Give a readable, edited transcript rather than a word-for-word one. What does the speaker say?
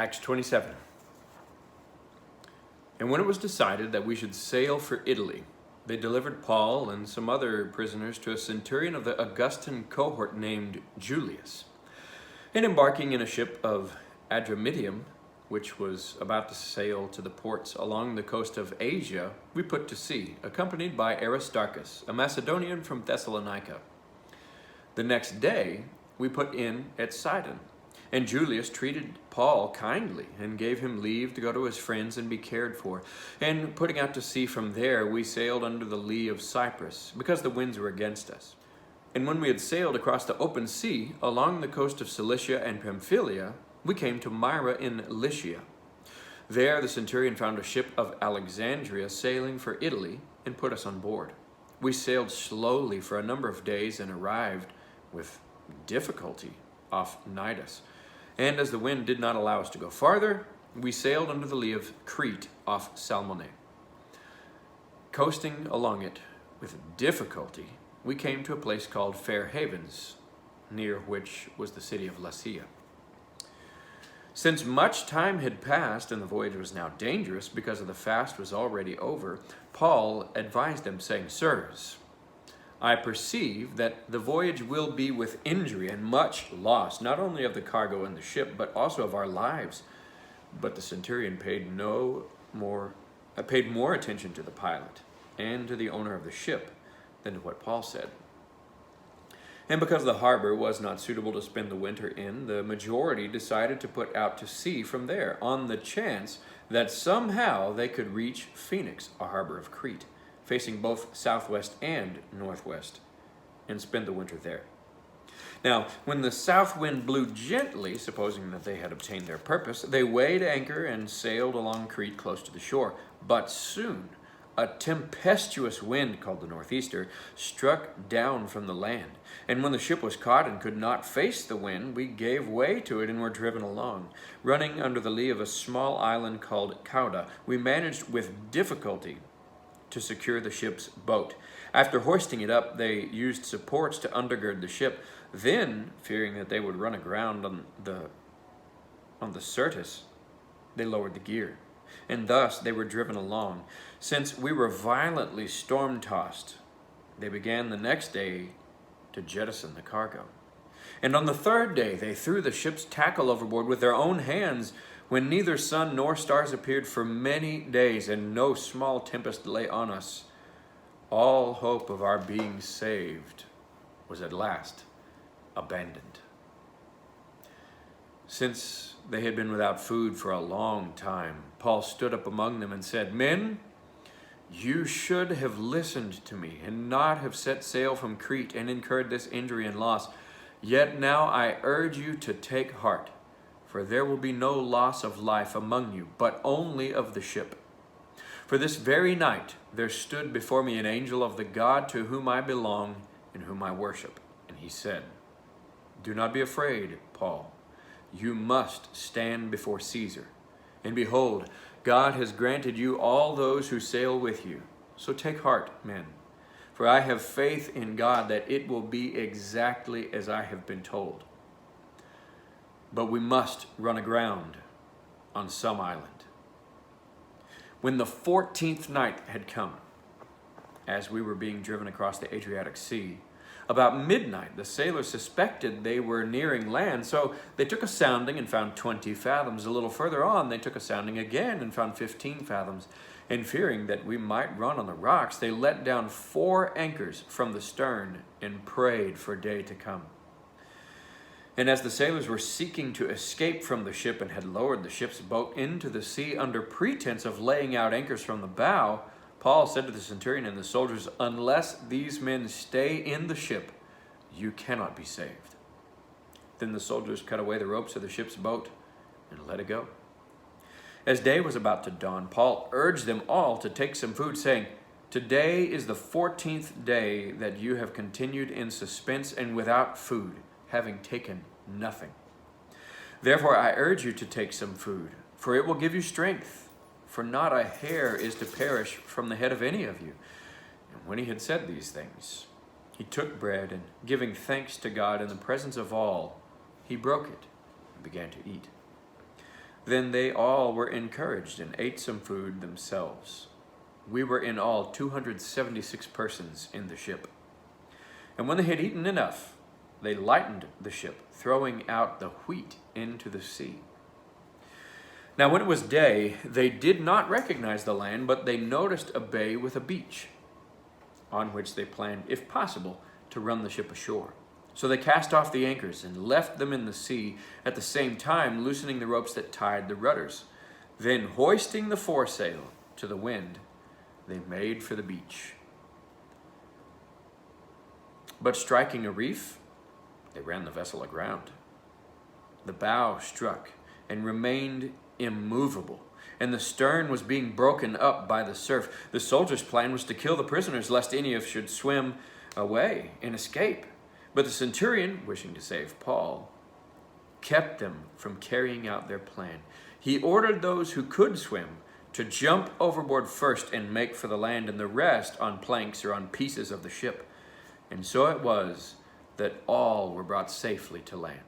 Acts 27. And when it was decided that we should sail for Italy, they delivered Paul and some other prisoners to a centurion of the Augustan cohort named Julius. And embarking in a ship of Adramyttium, which was about to sail to the ports along the coast of Asia, we put to sea, accompanied by Aristarchus, a Macedonian from Thessalonica. The next day, we put in at Sidon, and Julius treated Paul kindly and gave him leave to go to his friends and be cared for. And putting out to sea from there, we sailed under the lee of Cyprus, because the winds were against us. And when we had sailed across the open sea, along the coast of Cilicia and Pamphylia, we came to Myra in Lycia. There the centurion found a ship of Alexandria sailing for Italy and put us on board. We sailed slowly for a number of days and arrived with difficulty off Cnidus. And as the wind did not allow us to go farther, we sailed under the lee of Crete off Salmone. Coasting along it with difficulty, we came to a place called Fair Havens, near which was the city of Lasea. Since much time had passed and the voyage was now dangerous because of the fast was already over, Paul advised them, saying, "Sirs, I perceive that the voyage will be with injury and much loss, not only of the cargo and the ship, but also of our lives." But the centurion paid more attention to the pilot and to the owner of the ship than to what Paul said. And because the harbor was not suitable to spend the winter in, the majority decided to put out to sea from there, on the chance that somehow they could reach Phoenix, a harbor of Crete, facing both southwest and northwest, and spend the winter there. Now, when the south wind blew gently, supposing that they had obtained their purpose, they weighed anchor and sailed along Crete close to the shore. But soon, a tempestuous wind, called the northeaster, struck down from the land. And when the ship was caught and could not face the wind, we gave way to it and were driven along. Running under the lee of a small island called Cauda, we managed with difficulty to secure the ship's boat. After hoisting it up, they used supports to undergird the ship. Then, fearing that they would run aground on the Syrtis, they lowered the gear, and thus they were driven along. Since we were violently storm-tossed, they began the next day to jettison the cargo. And on the third day they threw the ship's tackle overboard with their own hands, when neither sun nor stars appeared for many days, and no small tempest lay on us. All hope of our being saved was at last abandoned. Since they had been without food for a long time, Paul stood up among them and said, "Men, you should have listened to me and not have set sail from Crete and incurred this injury and loss. Yet now I urge you to take heart, for there will be no loss of life among you, but only of the ship. For this very night there stood before me an angel of the God to whom I belong and whom I worship. And he said, 'Do not be afraid, Paul. You must stand before Caesar. And behold, God has granted you all those who sail with you. So take heart, men, for I have faith in God that it will be exactly as I have been told. But we must run aground on some island.' When the 14th night had come, as we were being driven across the Adriatic Sea, about midnight the sailors suspected they were nearing land, so they took a sounding and found 20 fathoms. A little further on they took a sounding again and found 15 fathoms. And fearing that we might run on the rocks, they let down 4 anchors from the stern and prayed for day to come. And as the sailors were seeking to escape from the ship and had lowered the ship's boat into the sea under pretense of laying out anchors from the bow, Paul said to the centurion and the soldiers, 'Unless these men stay in the ship, you cannot be saved.' Then the soldiers cut away the ropes of the ship's boat and let it go. As day was about to dawn, Paul urged them all to take some food, saying, 'Today is the 14th day that you have continued in suspense and without food, having taken nothing. Therefore I urge you to take some food, for it will give you strength. For not a hair is to perish from the head of any of you.' And when he had said these things, he took bread, and giving thanks to God in the presence of all, he broke it and began to eat. Then they all were encouraged and ate some food themselves. We were in all 276 persons in the ship. And when they had eaten enough, they lightened the ship, throwing out the wheat into the sea. Now when it was day, they did not recognize the land, but they noticed a bay with a beach, on which they planned, if possible, to run the ship ashore. So they cast off the anchors and left them in the sea, at the same time loosening the ropes that tied the rudders. Then hoisting the foresail to the wind, they made for the beach. But striking a reef, they ran the vessel aground. The bow struck and remained immovable, and the stern was being broken up by the surf. The soldiers' plan was to kill the prisoners, lest any of should swim away and escape. But the centurion, wishing to save Paul, kept them from carrying out their plan. He ordered those who could swim to jump overboard first and make for the land, and the rest on planks or on pieces of the ship. And so it was that all were brought safely to land.